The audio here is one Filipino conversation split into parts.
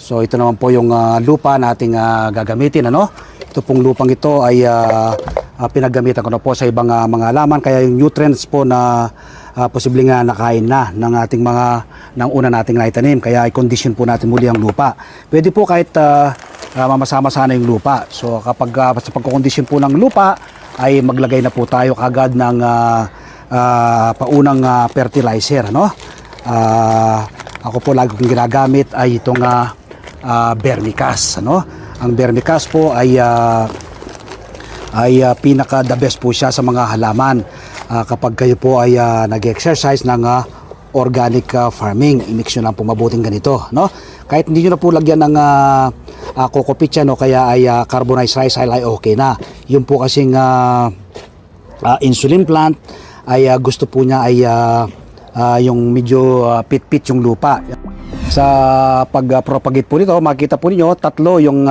So ito naman po yung lupa nating gagamitin, ano? Ito pong lupang ito ay pinagamitan ko na po sa ibang mga halaman, kaya yung nutrients po na posibleng nakain na ng ating ng una nating naitanim, kaya i-condition po natin muli ang lupa. Pwede po kahit mamasama sana yung lupa. So kapag sa pagkakondisyon po ng lupa ay maglagay na po tayo kagad ng paunang fertilizer, ano? Ako po lagi kong ginagamit ay itong vermicast, ano? Ang vermicast po ay pinaka the best po siya sa mga halaman. Kapag kayo po ay nag-exercise ng organic farming, i-mix nyo lang po mabuting ganito, no? Kahit hindi nyo na po lagyan ng coco peat yan, no? Kaya ay carbonized rice ay okay na. Yung po kasing insulin plant ay gusto po niya ay yung medyo pit-pit yung lupa. Sa pag-propagate po nito, makikita po ninyo tatlo yung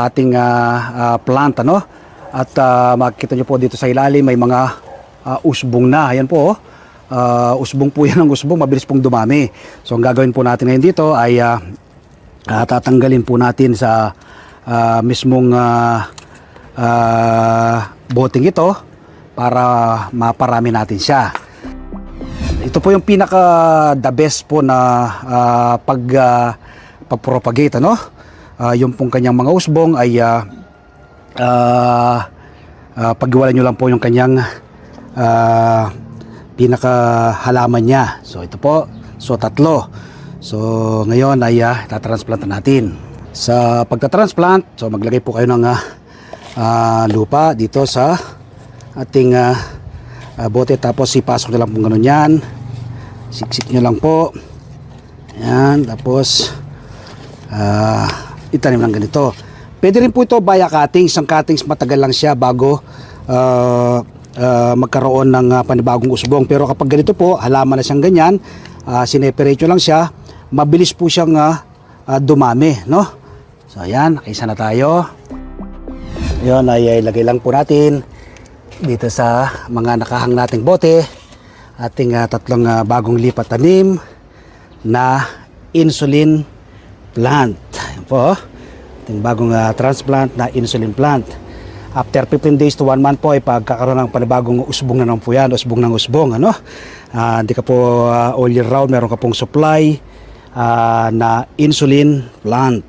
ating plant, ano? At makikita nyo po dito sa ilalim may mga usbong na. Ayan po, usbong po yan ng usbong, mabilis pong dumami. So ang gagawin po natin ngayon dito ay tatanggalin po natin sa mismong boting ito para maparami natin siya. Ito po yung pinaka the best po na pag-propagate, ano? Yung pong kanyang mga usbong ay paghiwalay nyo lang po yung kanyang pinaka halaman niya. So ito po, so tatlo. So ngayon ay tatransplant natin. Sa pagtatransplant, so maglagay po kayo ng lupa dito sa ating bote, tapos ipasok nyo lang po ganun yan, siksik nyo lang po yan, tapos itanim lang ganito. Pwede rin po ito via cuttings. Ang cuttings matagal lang siya bago magkaroon ng panibagong usbong, pero kapag ganito po, halaman na siyang ganyan, sineperate nyo lang siya, mabilis po siyang dumami, no? So ayan, nakaisa na tayo. Yun ay ilagay lang po natin dito sa mga nakahang nating bote ating tatlong bagong lipat tanim na insulin plant. Ayan po, ating bagong transplant na insulin plant. After 15 days to 1 month po ay pagkakaroon ng panibagong usbong na naman po yan, usbong ng usbong, ano? Hindi ka po all year round, meron ka pong supply na insulin plant.